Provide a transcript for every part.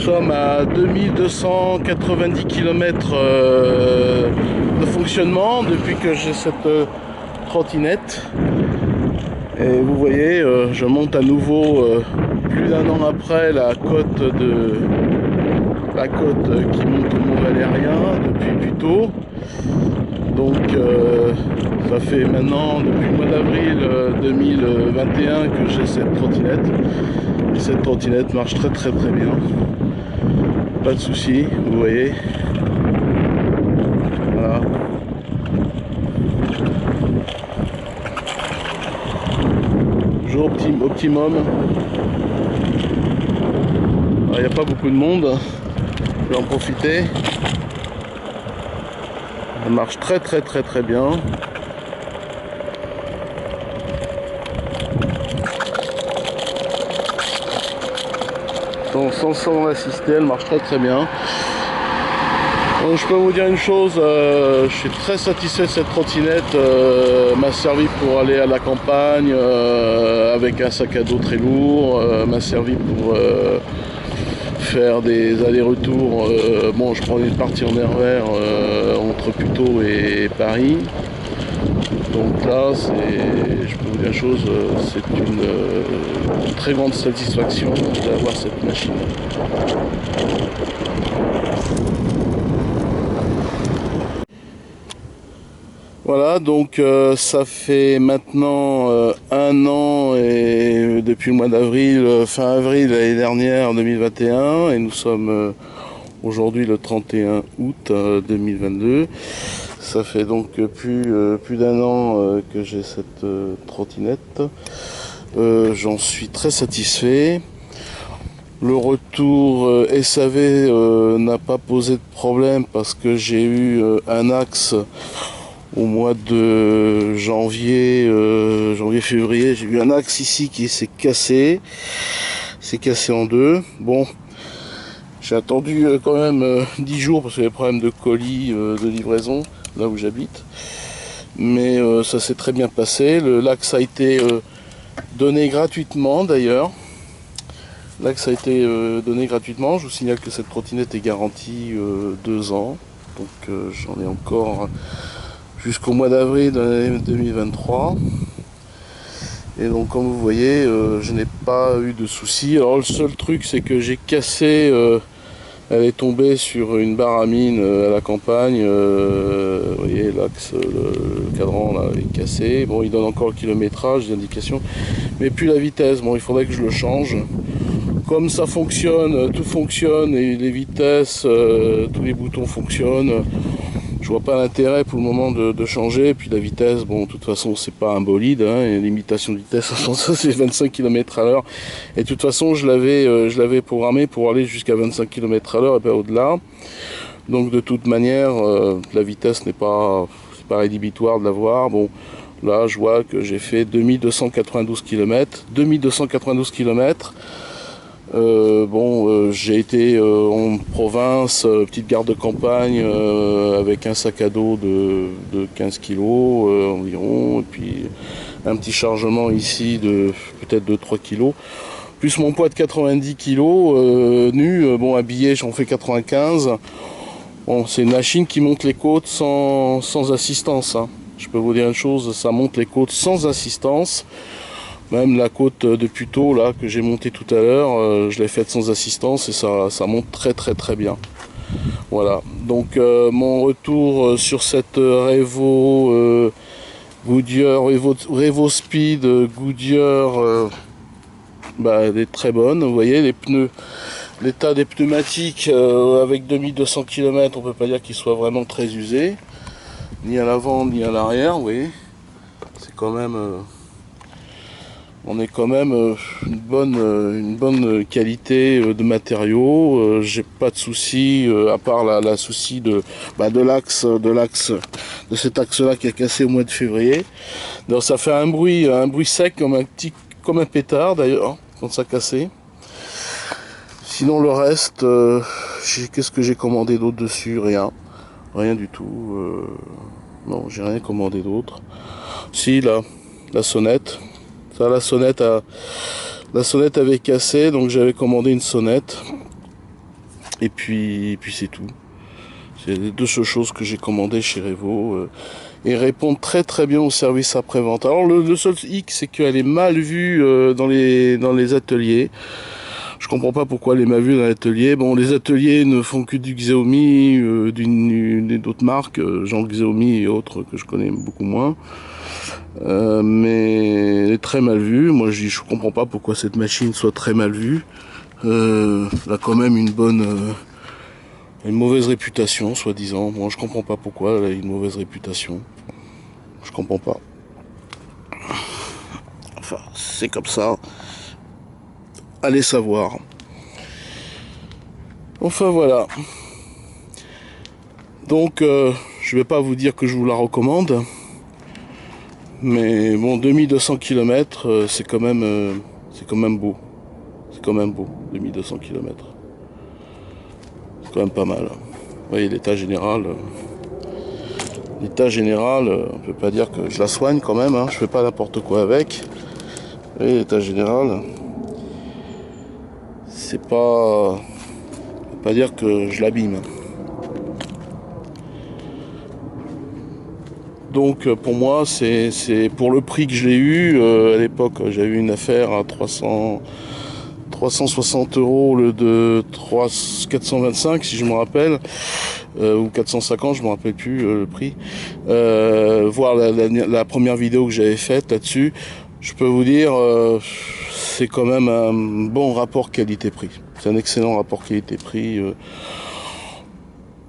sommes à 2290 km de fonctionnement depuis que j'ai cette trottinette. Et vous voyez, je monte à nouveau plus d'un an après la côte qui monte au Mont Valérien depuis Puteaux. Donc ça fait maintenant depuis le mois d'avril 2021 que j'ai cette trottinette. Et cette trottinette marche très bien. Pas de soucis, vous voyez. Voilà. Toujours optimum. Il n'y a pas beaucoup de monde. Je vais en profiter. Elle marche très bien. Sans assister, elle marche très bien. Donc, je peux vous dire une chose, je suis très satisfait de cette trottinette. M'a servi pour aller à la campagne avec un sac à dos très lourd, m'a servi pour faire des allers-retours. Bon, je prends une partie en RER entre Puteaux et Paris. Donc là, je peux vous dire une chose, c'est une très grande satisfaction d'avoir cette machine. Voilà, donc ça fait maintenant un an et depuis le mois d'avril, fin avril l'année dernière, 2021, et nous sommes aujourd'hui le 31 août 2022. Ça fait donc plus d'un an que j'ai cette trottinette. J'en suis très satisfait. Le retour SAV n'a pas posé de problème parce que j'ai eu un axe au mois de janvier-février. J'ai eu un axe ici qui s'est cassé. C'est cassé en deux. Bon. J'ai attendu quand même 10 jours parce qu'il y avait des problèmes de colis, de livraison, là où j'habite. Mais ça s'est très bien passé. L'axe a été donné gratuitement d'ailleurs. L'axe a été donné gratuitement. Je vous signale que cette trottinette est garantie 2 ans. Donc j'en ai encore jusqu'au mois d'avril de l'année 2023. Et donc comme vous voyez, je n'ai pas eu de soucis. Alors le seul truc c'est que j'ai cassé, elle est tombée sur une barre à mine à la campagne. Vous voyez l'axe, le cadran là est cassé. Bon, il donne encore le kilométrage, l'indication, mais plus la vitesse. Bon, il faudrait que je le change. Comme ça fonctionne, tout fonctionne et les vitesses, tous les boutons fonctionnent. Je vois pas l'intérêt pour le moment de changer. Et puis la vitesse, bon, de toute façon, c'est pas un bolide, hein, et limitation de vitesse, ça c'est 25 km/h. Et de toute façon, je l'avais programmé pour aller jusqu'à 25 km/h et pas au-delà. Donc de toute manière, la vitesse c'est pas rédhibitoire de l'avoir. Bon, là, je vois que j'ai fait 2292 km. 2292 km. J'ai été en province, petite gare de campagne, avec un sac à dos de 15 kg environ, et puis un petit chargement ici de peut-être de 3 kg, plus mon poids de 90 kg nu, bon habillé j'en fais 95. Bon, c'est une machine qui monte les côtes sans assistance, hein. Je peux vous dire une chose, ça monte les côtes sans assistance. Même la côte de Puteaux là que j'ai montée tout à l'heure, je l'ai faite sans assistance et ça monte très bien. Voilà, donc mon retour sur cette Revo Goodyear, Revo Speed Goodyear, elle est très bonne. Vous voyez les pneus, l'état des pneumatiques avec 2200 km, on peut pas dire qu'ils soient vraiment très usés, ni à l'avant ni à l'arrière. Vous voyez, c'est quand même on est quand même une bonne qualité de matériaux. J'ai pas de soucis à part la souci de l'axe de cet axe là qui a cassé au mois de février. Donc ça fait un bruit sec comme un pétard d'ailleurs quand ça a cassé. Sinon le reste, qu'est-ce que j'ai commandé d'autre dessus? Rien du tout. Non, j'ai rien commandé d'autre. Si, là, la sonnette. Ça, la sonnette avait cassé, donc j'avais commandé une sonnette. Et puis c'est tout. C'est les deux seules choses que j'ai commandées chez Revo. Et répondent très très bien au service après-vente. Alors le seul hic, c'est qu'elle est mal vue dans les ateliers. Je comprends pas pourquoi elle est mal vue dans l'atelier. Bon, les ateliers ne font que du Xiaomi, d'autres marques, genre Xiaomi et autres que je connais beaucoup moins. Mais elle est très mal vue. Moi, je comprends pas pourquoi cette machine soit très mal vue. Elle a quand même une mauvaise réputation, soi-disant. Moi, je comprends pas pourquoi elle a une mauvaise réputation. Je comprends pas. Enfin, c'est comme ça. Allez savoir. Enfin voilà. Donc je vais pas vous dire que je vous la recommande. Mais bon, 2200 km, c'est quand même beau. C'est quand même beau, 2200 km. C'est quand même pas mal. Vous voyez, l'état général. On peut pas dire que je la soigne quand même, hein. Je fais pas n'importe quoi avec. Vous voyez, l'état général. C'est pas. On peut pas dire que je l'abîme. Donc pour moi, c'est pour le prix que je l'ai eu. À l'époque, j'avais eu une affaire à 360 euros le de 425 si je me rappelle, ou 450, je me rappelle plus le prix. Voir la première vidéo que j'avais faite là-dessus, je peux vous dire, c'est quand même un bon rapport qualité-prix. C'est un excellent rapport qualité-prix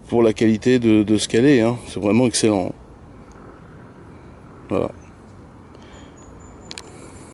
pour la qualité de ce qu'elle est. Hein. C'est vraiment excellent. Voilà.